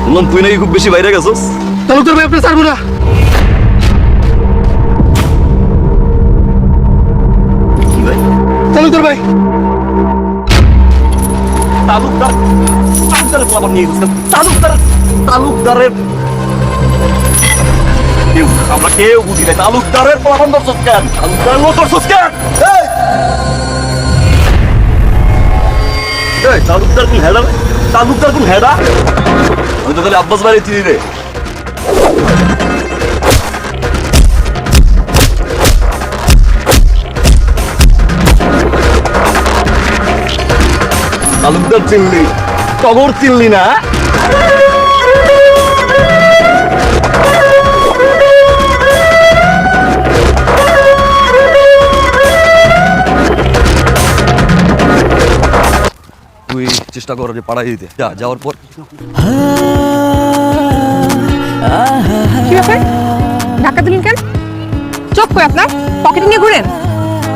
বললাম তুই নাকি খুব বেশি বাইরে গেছস। তালুকদার ভাই, আপনি ছাড়বো না। কি ভাই? তালুকদার ভাই, তালুকদারের খবর নিয়ে গেছেন। তালুকদারের আমরা কেউ বুঝি নাই। তালুকদারের প্রমাণ দর্শক কেন? তালুকদারের লোক দর্শক কেন? তালুকদার কোন হেডা? তালুকদার কোন হেডা? আমি তো তাহলে আব্বাস ভাই চিনি রে। তালুকদার চিনলি, টগর চিনলি না? তুই চেষ্টা কর যে পাড়াই দিতে। যাওয়ার পর কি ব্যাপার, ধাক্কা দিলেন কেন? চোখ কই আপনার? পকেটে নিয়ে ঘুরেন?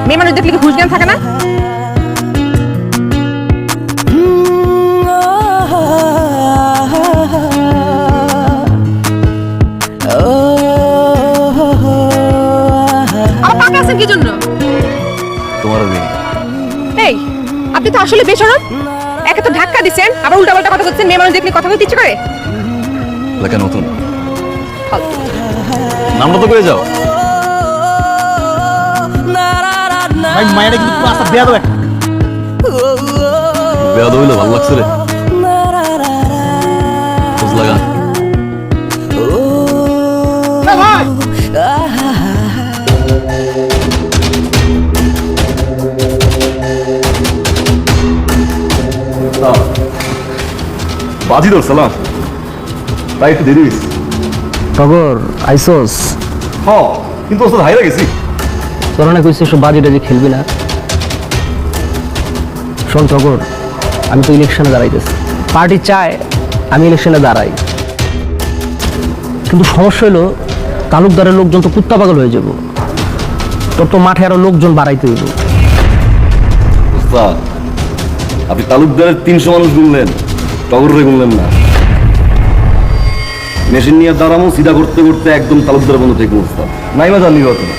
মেয়ে মানুষ দেখলে কি ঘুষ জ্ঞান থাকে না? আমার টাকা আছে কি জন্য? তোমার এই, আপনি তো আসলে বেশরম। একে তো ধাক্কা দিচ্ছেন, আবার উল্টাপাল্টা কথা বলছেন। মেয়ে মানুষ দেখলে কথা বলতে ইচ্ছে করে? এলাকা নতুন, ফালতু। নামটা তো করে যাও। ভাই মায়েরা কিন্তু পুরো আস্তা দেয়া দেবে। বেয়াদ হইলে ভালো লাগছে রে। খোঁজ লাগা। ভাই বাজি দর সালাম তাই একটু দেরি হয়েছে। টগর আইসোস হ, কিন্তু ওর সাথে হাইরা গেছি। তোরা না কইছিস সব বাজি টাজি খেলবি না। শোন টগর, আমি তো ইলেকশনে দাঁড়াইতেছি। পার্টি চায় আমি ইলেকশনে দাঁড়াই, কিন্তু সমস্যা হলো তালুকদারের লোকজন তো কুত্তা পাগল হয়ে যাব। তোর তো মাঠে আরো লোকজন বাড়াইতে হইব। ওস্তাদ, আপনি তালুকদারের 300 মানুষ গুনলেন, টগরে গুনলেন না। মেশিন নিয়ে দাঁড়ামো, সিধা করতে করতে একদম তালুকদার বন্ধ থেকে ওস্তাদ। নাই বা জানি হতো না।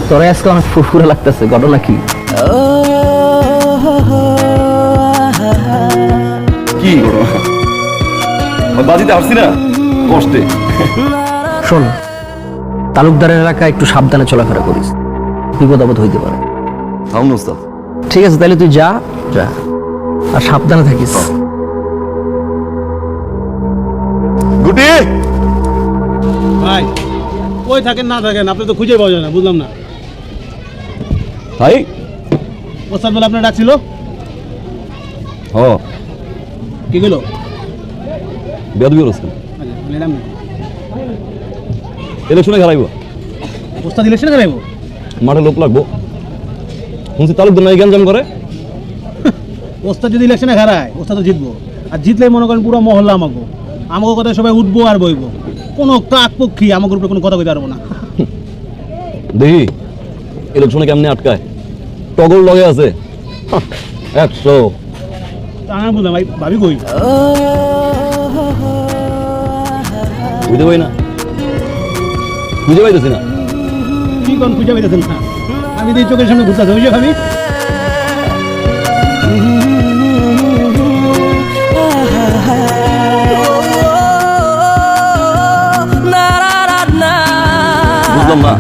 তোরা আজকে অনেক ফুরফুরে লাগতেছে, ঘটনা কি? কি ঘটনা? বাজিতে আসছি না কষ্টে। শোন, তালুকদারের এলাকায় একটু সাবধানে চলাফেরা করিস, বিপদ আপদ হইতে পারে। থামুন ওস্তাদ। ঠিক আছে, তাহলে তুই যা যা, আর সাবধানে থাকিস। গুটি ভাই, কই থাকেন না থাকেন আপনি তো খুঁজে পাওয়া যায় না, বুঝলাম না। ভাই। ওস্তাদ বলে আপনার ডাকছিল? হ, কি গেল? বেয়াদ বিয়ে ওস্তাদ। ম্যাডাম না, ইলেকশনে খেলাইব, ওস্তাদ ইলেকশনে খেলাইব? মাঠে লোক লাগবো। শুনছি তালুকদার নাই গ্যাঞ্জাম করে। ওস্তাদ যদি ইলেকশনে হারায়, ওস্তাদ তো জিতবো। আর জিতলে মনে করেন পুরো মহল্লা আমাকে আমাকে কথা সবাই উঠবো আর বইবো। কোনো কাক পক্ষী আমাকে উপরে কোনো কথা কইতে পারবো না। দেখি ইলেকশনে কেমনে আটকায়। টগর লগে আছে 100। তা আমি বুঝলাম ভাই, ভাবি কই? বুঝতে পারি না, বুঝতে পাইতেছি না। কি কোন খুঁজে পাইতেছেন না? আমি তো এই চোখের সামনে ঘুরতে ওই যে ভাবি। বুঝলাম না,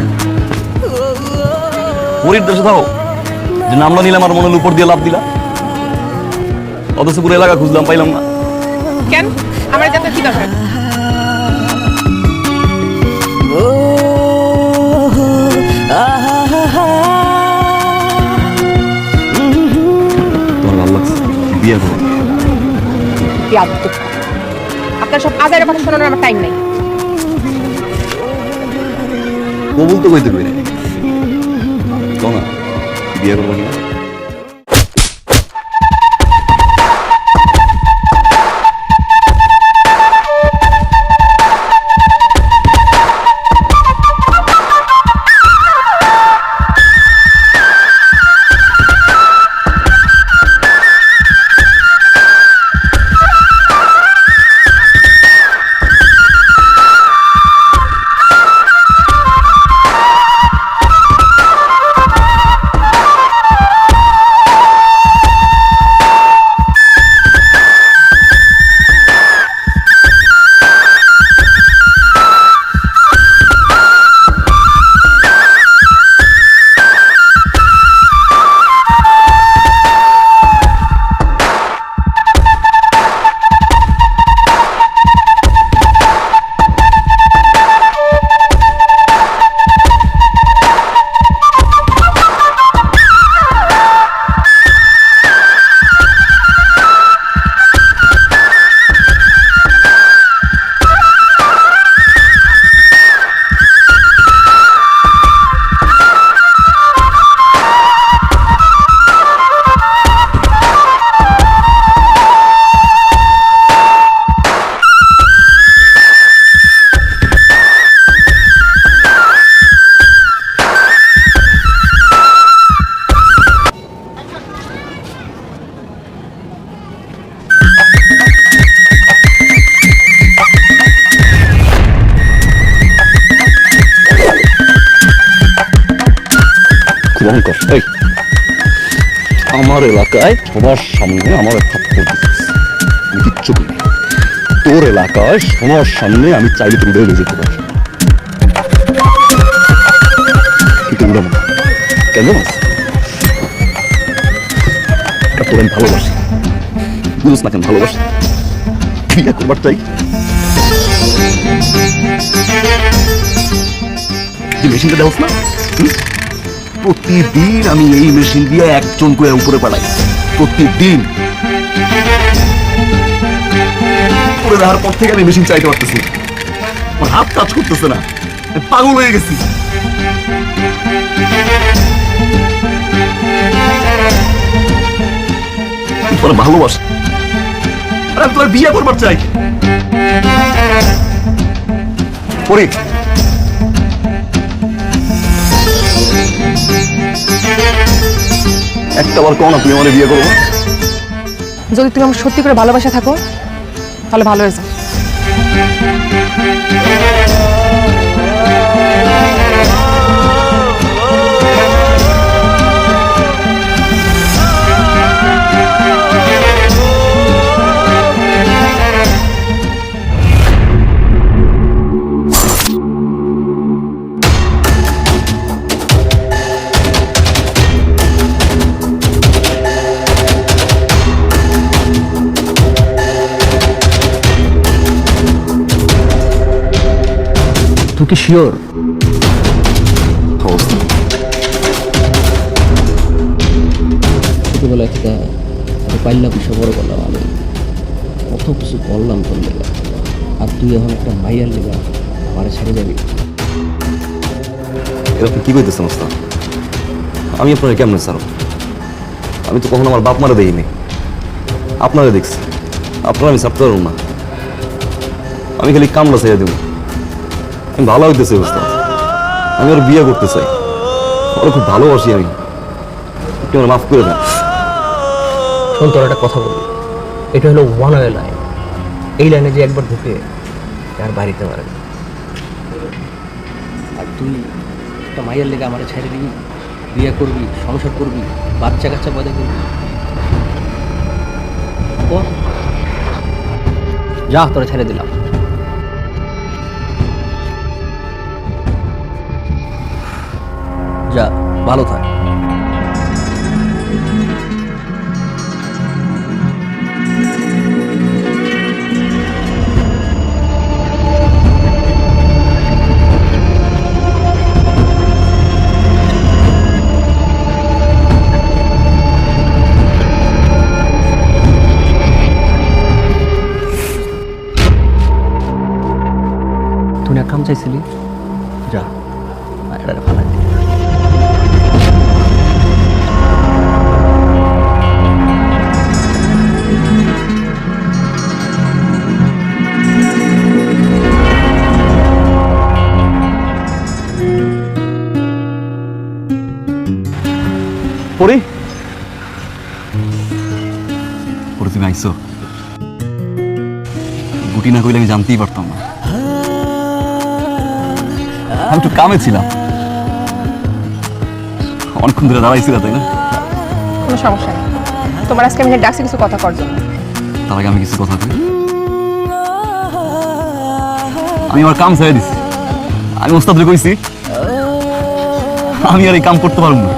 পরীর দেশে থাকো যে নামটা নিলাম আর মনের উপর দিয়ে লাভ দিলা, অথচ পুরো এলাকা খুঁজলাম পাইলাম না। কেন? আমার যাতে কি দরকার? তোমার ভালো লাগছে, বিয়ে করো। আপনার সব আজারের কথা শোনানোর আমার টাইম নাই। কবুল তো কইতে পারি না, বিয়ে করবো কিনা? কর। এই আমার এলাকায় সবার সামনে আমার থাপ্পড় দিছিস, আমি কিচ্ছু করি না। তোর এলাকায় সবার সামনে আমি চাইলে তুই উড়ে যেতে পারি, কিন্তু উড়াবো না। কেন তোর আমি ভালোবাসি, বুঝিস না কেন ভালোবাসি, বিয়ে করবার চাই। যে মেশিনটা দেওয়াস না, প্রতিদিন আমি এই মেশিন দিয়ে একজন করে উপরে পালাই, প্রতিদিন। উপরে দেওয়ার পর থেকে আমি মেশিন চাইতে পারতেছি, আমার হাত কাজ করতেছে না, আমি পাগল হয়ে গেছি। তোর ভালোবাসা, আর আমি তোর বিয়ে করবার চাই। পরি একটা বার কও না তুমি আমার বিয়ে করবো। যদি তুমি আমার সত্যি করে ভালোবাসা থাকো তাহলে ভালো হয়ে যাও। তুই কি শিওর? ছোটবেলায় থেকে আমি পাইলা বিষয় বড় করলাম, আমি কত কিছু করলাম তোর লেগা, আর তুই এখন একটা মাইয়ার লেগা আমার ছেড়ে যাবি? এরকম কি কইতেছেন ওস্তাদ? আমি আপনার কেমন স্যার? আমি তো কখনো আমার বাপ মারা দেখিনি, আপনারা দেখছি, আপনারা আমি ছাড়তে পারব না। আমি খালি কামলা চাইয়া দেব, আমি ভালো হইতেছে ওস্তাদ, আমি ওর বিয়ে করতে চাই, ওরা খুব ভালোবাসি আমি, একটু আমার মাফ করে দেন। শোন, তোর একটা কথা বলি, এটা হলো ওয়ান ওয়ে লাইন, এই লাইনে যে একবার ঢুকে আর বাড়িতে পারে না। আর তুই একটা মাইয়ার লেগে আমার ছেড়ে দিবি, বিয়ে করবি, সংসার করবি, বাচ্চা কাচ্চা পয়দা করবি? কর। যা, তোরা ছেড়ে দিলাম। যা, ভালো থাক। তুই না কাম চাইছিলি, যা এটা ভালো। পরি পরি তুমি আইসো, গুটি না কইলে আমি জানতেই পারতাম না। আমি একটু কামে ছিলাম, অনেকক্ষণ ধরে দাঁড়াইছিল, তাই না? কোনো সমস্যা নেই, তোমার আজকে আমি ডাকছি কিছু কথা করার জন্য। তার আগে আমি কিছু কথা কই। আমি আমার কাম ছেড়ে দিছি, আমি ওস্তাদরে কইছি আমি আর এই কাম করতে পারবো না।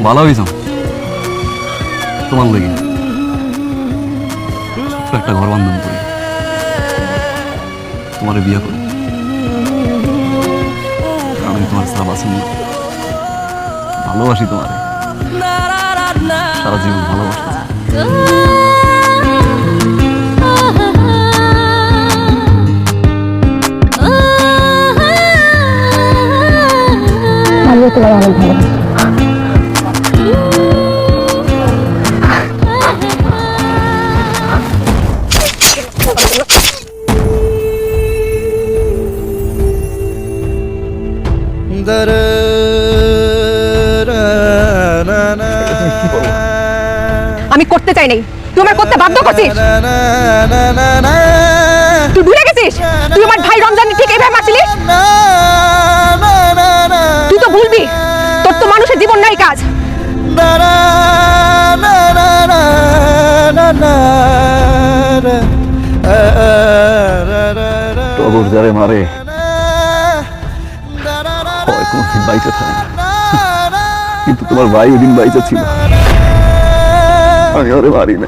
ভালো হয়েছ তোমার লেগে, একটা ঘর বান্ধব করি, তোমার বিয়ে করি, আমি তোমার সারা বাসন ভালোবাসি, তোমার সারা জীবন ভালোবাসি। আমিও তোমার অনেক ভালো। আমি করতে চাই নাই, তুই আমার করতে বাধ্য করছিস। তুই ভুলে গেছিস তুই আমার ভাই রমজানকে ঠিক এইভাবে মারছিলি? তুই তো ভুলবি, তোর তো মানুষের জীবন মানুষ যারে মারে হয় কোনদিন বাইচে থাকে না, কিন্তু তোমার ভাই ওদিন বাইচে ছিল, আমি ওরে মারি না।